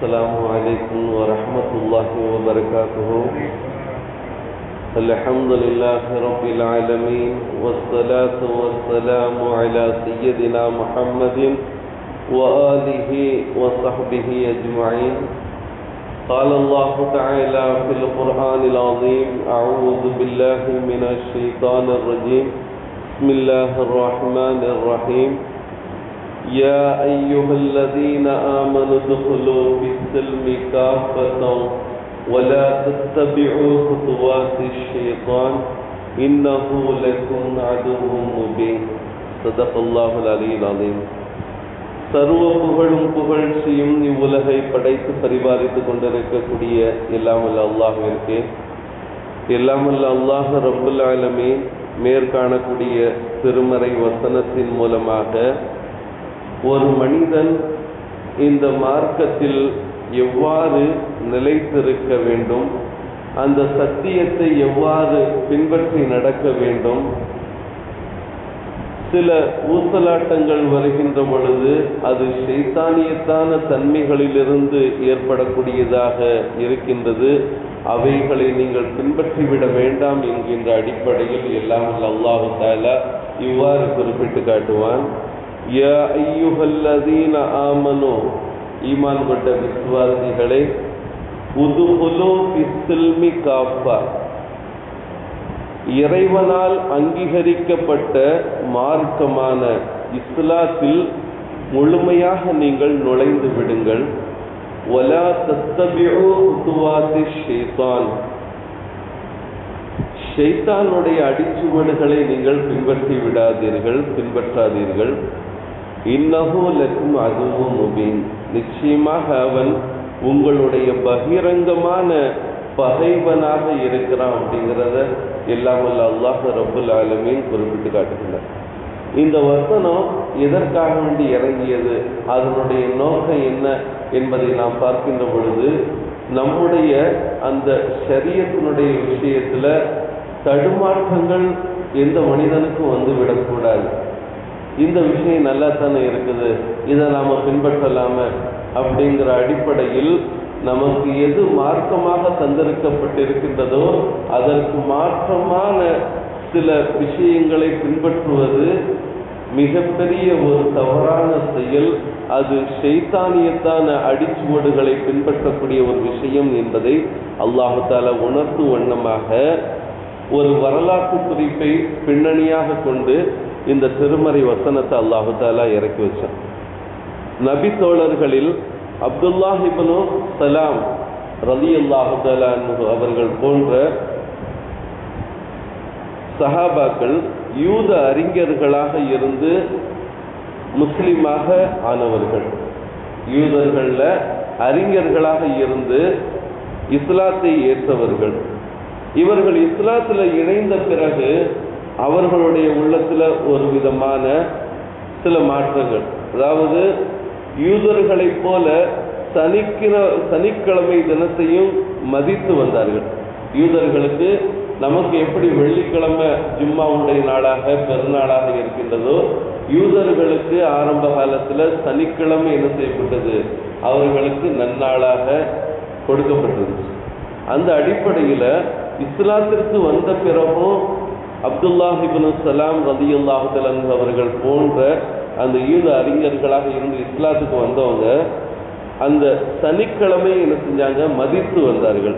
السلام عليكم ورحمة الله وبركاته. الحمد لله رب العالمين والصلاة والسلام على سيدنا محمد وآله وصحبه أجمعين. قال الله تعالى في القرآن العظيم: أعوذ بالله من الشيطان الرجيم. بسم الله الرحمن الرحيم. يا أيها الذين آمنوا ادخلوا في السلم كافة ولا تتبعوا خطوات الشيطان إنه لكم عدو مبين. صدق الله العلي العظيم. சர்வ புகழும் புகழ்ச்சியும் இவ்வுலகை படைத்து பரிபாலித்து கொண்டிருக்கக்கூடிய எல்லாமல்ல அல்லாஹ்விற்கு, எல்லாமல்ல அல்லாஹ் ரப்புல் ஆலமீன் மேற்காணக்கூடிய திருமறை வசனத்தின் மூலமாக ஒரு மனிதன் இந்த மார்க்கத்தில் எவ்வாறு நிலைத்திருக்க வேண்டும், அந்த சத்தியத்தை எவ்வாறு பின்பற்றி நடக்க வேண்டும், சில ஊசலாட்டங்கள் வருகின்ற பொழுது அது ஷைத்தானியத்தான தன்மைகளிலிருந்து ஏற்படக்கூடியதாக இருக்கின்றது, அவைகளை நீங்கள் பின்பற்றிவிட வேண்டாம் என்கின்ற அடிப்படையில் எல்லாம் அல்லாஹ் தஆலா இவ்வாறு குறிப்பிட்டு காட்டுவான். யா அய்யுஹல்லதீன ஆமனு, ஈமான் கொண்ட விசுவாசிகளே, உதுகுலு ஃபிஸ்ஸில்மி காஃபா, இறைவனால் அங்கீகரிக்கப்பட்ட மார்க்கமான இஸ்லாத்தில் முழுமையாக நீங்கள் நுழைந்து விடுங்கள். வலா தத்தபிஉ குதுவாத்தி ஷைத்தான், ஷைத்தானுடைய அடிச்சுவடுகளை நீங்கள் பின்பற்றாதீர்கள். இன்னஹு லக்கும் அதுவும் முபீன், நிச்சயமாக அவன் உங்களுடைய பகிரங்கமான பகைவனாக இருக்கிறான் அப்படிங்கிறத எல்லாமல்ல அல்லாஹ் ரப்புல் ஆலமீன் குறிப்பிட்டு காட்டுகிறார். இந்த வசனம் எதற்காக வேண்டி இறங்கியது, அதனுடைய நோக்கம் என்ன என்பதை நாம் பார்க்கின்ற பொழுது, நம்முடைய அந்த ஷரியத்தினுடைய விஷயத்துல தடுமாற்றங்கள் எந்த மனிதனுக்கும் வந்து விடக்கூடாது. இந்த விஷயம் நல்லா தானே இருக்குது, இதை நாம் பின்பற்றலாம அப்படிங்கிற அடிப்படையில் நமக்கு எது மார்க்கமாக தந்திருக்கப்பட்டிருக்கின்றதோ அதற்கு மாற்றமான சில விஷயங்களை பின்பற்றுவது மிகப்பெரிய ஒரு தவறான செயல். அது ஷைத்தானியத்தான அடிச்சுவடுகளை பின்பற்றக்கூடிய ஒரு விஷயம் என்பதை அல்லாஹு தஆலா உணர்த்தும் வண்ணமாக ஒரு வரலாற்று குறிப்பை பின்னணியாக கொண்டு இந்த திருமறை வசனத்தை அல்லாஹு தஆலா இறக்கி வச்சான். நபி தோழர்களில் அப்துல்லாஹ் இப்னு சலாம் ரலியல்லாஹு தஆலா அன்ஹு அவர்கள் போன்ற சஹாபாக்கள் யூத அறிஞர்களாக இருந்து முஸ்லிமாக ஆனவர்கள். யூதர்கள்ல அறிஞர்களாக இருந்து இஸ்லாத்தை ஏற்றவர்கள். இவர்கள் இஸ்லாத்தில் இணைந்த பிறகு அவர்களுடைய உள்ளத்தில் ஒரு விதமான சில மாற்றங்கள், அதாவது யூதர்களைப் போல சனிக்கிழமை தினத்தையும் மதித்து வந்தார்கள். யூதர்களுக்கு நமக்கு எப்படி வெள்ளிக்கிழமை ஜும்மாவுடைய நாளாக பெருநாளாக இருக்கின்றதோ, யூதர்களுக்கு ஆரம்ப காலத்தில் சனிக்கிழமை என்ன செய்யப்பட்டது, அவர்களுக்கு நன்னாளாக கொடுக்கப்பட்டிருந்துச்சு. அந்த அடிப்படையில் இஸ்லாத்திற்கு வந்த பிறகும் அப்துல்லாஹ் இப்னு சலாம் ரலியல்லாஹு தஆலா அவர்கள் போன்ற அந்த யூத அறிஞர்களாக இருந்து இஸ்லாத்துக்கு வந்தவங்க அந்த சனிக்கிழமை என்ன செஞ்சாங்க, மதித்து வந்தார்கள்.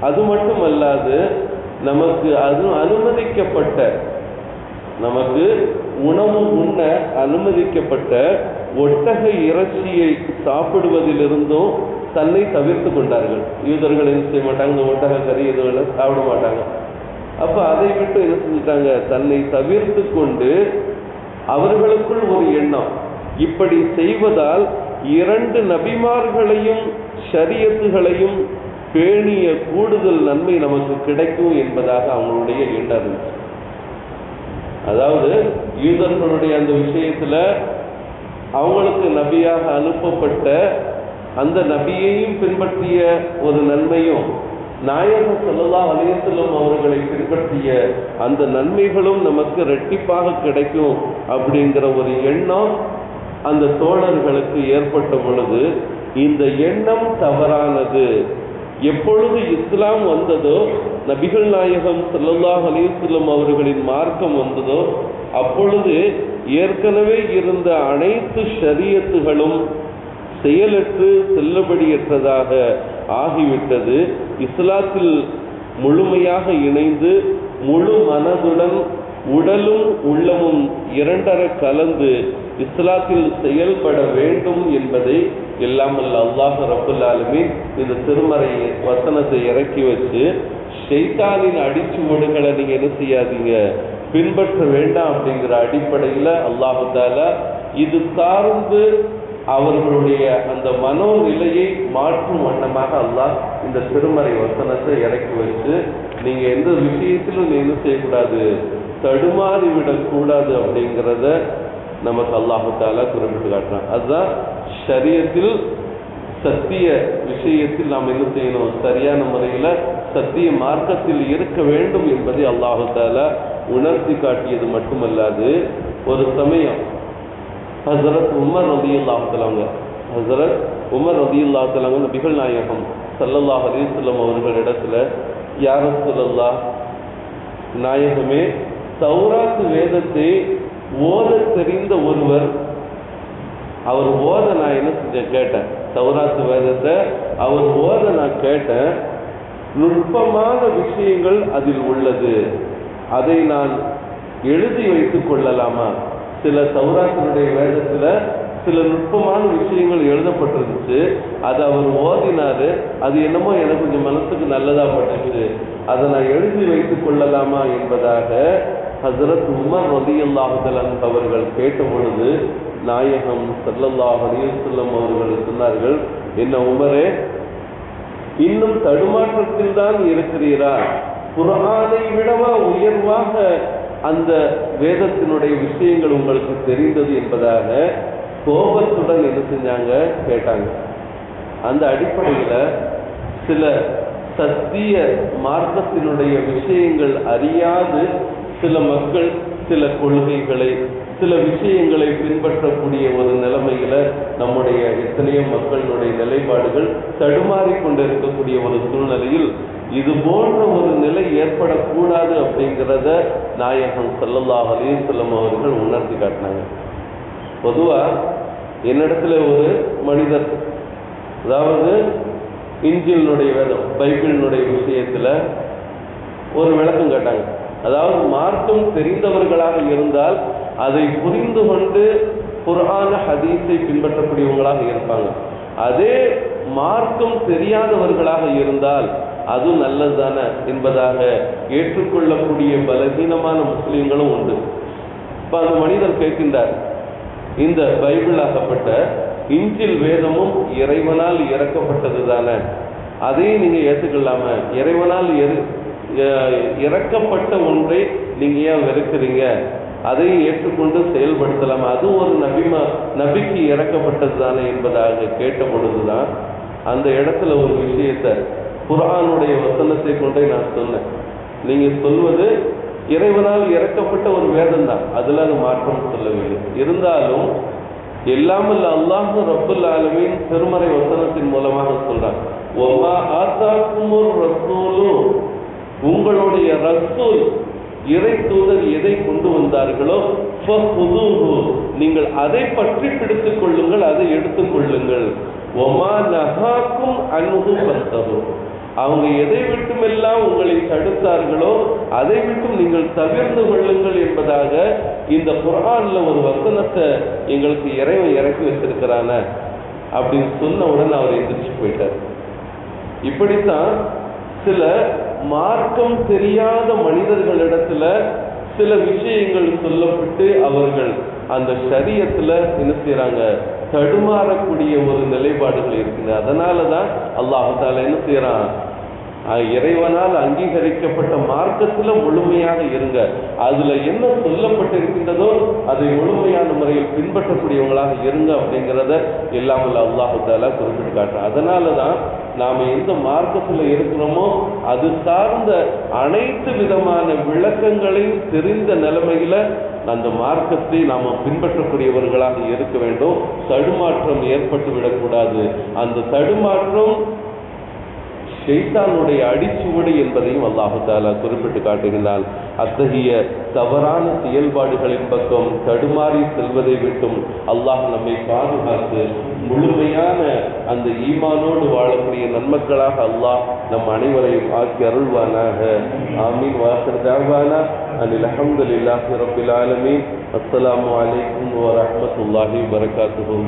அது மட்டுமல்லாது நமக்கு அனுமதிக்கப்பட்ட, நமக்கு உணவு உண்ண அனுமதிக்கப்பட்ட ஒட்டக இறைச்சியை சாப்பிடுவதிலிருந்தும் தன்னை தவிர்த்து கொண்டார்கள். யூதர்கள் என்ன செய்ய மாட்டாங்க, ஒட்டக கறி எதுவும் சாப்பிட மாட்டாங்க. அப்போ அதை விட்டு என்ன செஞ்சிட்டாங்க, தன்னை தவிர்த்து கொண்டு அவர்களுக்குள் ஒரு எண்ணம், இப்படி செய்வதால் 2 நபிமார்களையும் ஷரியத்துகளையும் பேணிய கூடுதல் நன்மை நமக்கு கிடைக்கும் என்பதாக அவங்களுடைய எண்ணம் இருந்துச்சு. அதாவது யூதர்களுடைய அந்த விஷயத்துல அவங்களுக்கு நபியாக அனுப்பப்பட்ட அந்த நபியையும் பின்பற்றிய ஒரு நன்மையும், நாயகம் ஸல்லல்லாஹு அலைஹி வஸல்லம் அவர்களை பின்பற்றிய அந்த நன்மைகளும் நமக்கு இரட்டிப்பாக கிடைக்கும் அப்படிங்கிற ஒரு எண்ணம் அந்த தோழர்களுக்கு ஏற்பட்ட பொழுது இந்த எண்ணம் தவறானது. எப்பொழுது இஸ்லாம் வந்ததோ, நபிகள் நாயகம் ஸல்லல்லாஹு அலைஹி வஸல்லம் அவர்களின் மார்க்கம் வந்ததோ, அப்பொழுது ஏற்கனவே இருந்த அனைத்து ஷரியத்துகளும் செயலற்று செல்லுபடியற்றதாக ஆகிவிட்டது. இஸ்லாத்தில் முழுமையாக இணைந்து முழு மனதுடன் உடலும் உள்ளமும் இரண்டர கலந்து இஸ்லாத்தில் செயல்பட வேண்டும் என்பதை எல்லாம் அல்லாஹ் ரப்பல் ஆலமீன் இந்த திருமறை வசனத்தை இறக்கி வச்சு, ஷைத்தானின் அடிச்சுவடுகளை நீங்க என்ன செய்யாதீங்க, பின்பற்ற வேண்டாம் அப்படிங்கிற அடிப்படையில் அல்லாஹு தஆலா இது சார்ந்து அவர்களுடைய அந்த மனோநிலையை மாற்றும் வண்ணமாக அல்லாஹ் இந்த திருமறை வசனத்தை இறக்கி வச்சு, நீங்க எந்த விஷயத்திலும் நீ என்ன செய்யக்கூடாது, தடுமாறி விடக்கூடாது அப்படிங்கிறத நமக்கு அல்லாஹு தஆலா குறிப்பிட்டு காட்டுறான். அதுதான் ஷரியத்தில் சத்திய விஷயத்தில் நாம் என்ன செய்யணும், சரியான முறையில் சத்திய மார்க்கத்தில் இருக்க வேண்டும் என்பதை அல்லாஹு தஆலா உணர்த்தி காட்டியது மட்டுமல்லாது, ஒரு சமயம் ஹஸரத் உமர் ரலியல்லாஹு தஆலா ஹஸரத் உமர் ரலியல்லாஹு தஆலா நபிகள் நாயகம் ஸல்லல்லாஹு அலைஹி வஸல்லம் அவர்களிடத்துல, யா ரசூலல்லாஹ், நாயகமே, தௌராத் வேதத்தை ஓத தெரிந்த ஒருவர், அவர் ஓத நான் என்ன செஞ்சேன் கேட்டேன், தௌராத் வேதத்தை அவர் ஓத நான் கேட்டேன், நுட்பமான விஷயங்கள் அதில் உள்ளது, அதை நான் எழுதி வைத்துக் கொள்ளலாமா? சில தௌராத்தினுடைய வேதத்தில் சில நுட்பமான விஷயங்கள் எழுதப்பட்டிருந்துச்சு, அது அவர் ஓதினாரு, அது என்னமோ எனக்கு கொஞ்சம் மனசுக்கு நல்லதா பட்டுச்சு, அதை நான் எழுதி வைத்துக் கொள்ளலாமா என்பதாக ஹஸரத் உமர் ரலியல்லாஹு தஆலா அவர்கள் கேட்ட பொழுது, நாயகம் ஸல்லல்லாஹு அலைஹி வஸல்லம் அவர்கள் சொன்னார்கள், என்ன உமரே, இன்னும் தடுமாற்றத்தில் தான் இருக்கிறீரா? குர்ஆனை விடவா உயர்வாக அந்த வேதத்தினுடைய விஷயங்கள் உங்களுக்கு தெரிந்தது என்பதாக கோபத்துடன் என்ன செஞ்சாங்க கேட்டாங்க. அந்த அடிப்படையில் சில சத்திய மார்க்கத்தினுடைய விஷயங்கள் அறியாது சில மக்கள் சில கொள்கைகளை சில விஷயங்களை பின்பற்றக்கூடிய ஒரு நிலைமையில நம்முடைய எத்தனையோ மக்களுடைய நிலைப்பாடுகள் தடுமாறி கொண்டிருக்கக்கூடிய ஒரு சூழ்நிலையில் இது போன்ற ஒரு நிலை ஏற்படக்கூடாது அப்படிங்கிறத நாயகம் ஸல்லல்லாஹு அலைஹி வஸல்லம் அவர்கள் உணர்த்தி காட்டினாங்க. பொதுவாக என்னிடத்துல ஒரு மனிதர், அதாவது இன்ஜிலினுடைய வேதம் பைபிளினுடைய விஷயத்தில் ஒரு விளக்கம் கேட்டாங்க. அதாவது மார்க்கம் தெரிந்தவர்களாக இருந்தால் அதை புரிந்து கொண்டு குர்ஆன ஹதீஸை பின்பற்றக்கூடியவங்களாக இருப்பாங்க. அதே மார்க்கம் தெரியாதவர்களாக இருந்தால் அது நல்லதுதானே என்பதாக ஏற்றுக்கொள்ளக்கூடிய பலகீனமான முஸ்லீம்களும் உண்டு. இப்போ அந்த மனிதர் கேட்கின்றார், இந்த பைபிள் ஆகப்பட்ட இன்ஜில் வேதமும் இறைவனால் இறக்கப்பட்டது தானே, அதையும் நீங்கள் ஏற்றுக்கொள்ளாம இறைவனால் இறக்கப்பட்ட ஒன்றை நீங்கள் ஏன் வெறுக்கிறீங்க, அதையும் ஏற்றுக்கொண்டு செயல்படுத்தலாமா, அது ஒரு நபிக்கு இறக்கப்பட்டது தானே என்பதாக கேட்ட பொழுதுதான் அந்த இடத்துல ஒரு விஷயத்தை குர்ஆனுடைய வசனத்தை கொண்டே நான் சொன்னேன். நீங்கள் சொல்வது இறைவனால் இறக்கப்பட்ட ஒரு வேதம் தான், அதில் அது மாற்றம் சொல்லவில்லை. இருந்தாலும் எல்லாமல்ல அல்லாஹ் ரப்பல் ஆலமீன் திருமறை வசனத்தின் மூலமாக சொல்றான், ஒமா ஆத்தாக்குமுர் ரசூலு, உங்களுடைய ரசூல் இறை தூதர் எதை கொண்டு வந்தார்களோ ஃபஹுதுஹு, நீங்கள் அதை பற்றி பிடித்துக் கொள்ளுங்கள், அதை எடுத்துக் கொள்ளுங்கள். ஒமா நஹாக்கும் அன்ஹு ஃபன்தஹு, அவங்க எதை விட்டுமெல்லாம் உங்களை தடுத்தார்களோ அதை விட்டும் நீங்கள் தவிர்த்து கொள்ளுங்கள் என்பதாக இந்த குர்ஆன்ல ஒரு வசனத்தை எங்களுக்கு இறைவன் இறக்கி வச்சிருக்கிறான அப்படின்னு சொன்ன உடனே அவர் எந்திரிச்சு போயிட்டார். இப்படித்தான் சில மார்க்கம் தெரியாத மனிதர்களிடத்துல சில விஷயங்கள் சொல்லப்பட்டு அவர்கள் அந்த ஷரியத்துல என்ன செய்யறாங்க, தடுமாறக்கூடிய ஒரு நிலைப்பாடுகள் இருக்குது. அதனால தான் அல்லாஹ் தஆலா என்ன செய்யறான், இறைவனால் அங்கீகரிக்கப்பட்ட மார்க்கத்துல முழுமையாக இருங்க, அதுல என்ன சொல்லப்பட்டிருக்கின்றதோ அதை முழுமையான முறையில் பின்பற்றக்கூடியவங்களாக இருங்க அப்படிங்கிறத எல்லாம் அல்லாஹ் தஆலா குறிப்பிட்டு காட்டுறான். அதனால தான் நாம் எந்த மார்க்கத்தில் இருக்கிறோமோ அது சார்ந்த அனைத்து விதமான விளக்கங்களையும் தெரிந்த நிலைமையில் அந்த மார்க்கத்தை நாம் பின்பற்றக்கூடியவர்களாக இருக்க வேண்டும். தடுமாற்றம் ஏற்பட்டு விடக்கூடாது. அந்த தடுமாற்றம் ஷைத்தானுடைய அடிச்சுவடு என்பதையும் அல்லாஹு தஆலா குறிப்பிட்டு காட்டுகின்றான். அத்தகைய தவறான செயல்பாடுகளின் பக்கம் தடுமாறி செல்வதை விட்டும் அல்லாஹ் நம்மை பாதுகாத்து முழுமையான அந்த ஈமானோடு வாழக்கூடிய நன்மக்களாக அல்லாஹ் நம் அனைவரையும் ஆக்கி அருள்வானாக. ஆமீன். வாஹிர் தஅவானா அனில் ஹம்துலில்லாஹி ரப்பில் ஆலமீன். அஸ்ஸலாமு அலைக்கும் வரஹ்மத்துல்லாஹி வபரகாத்துஹு.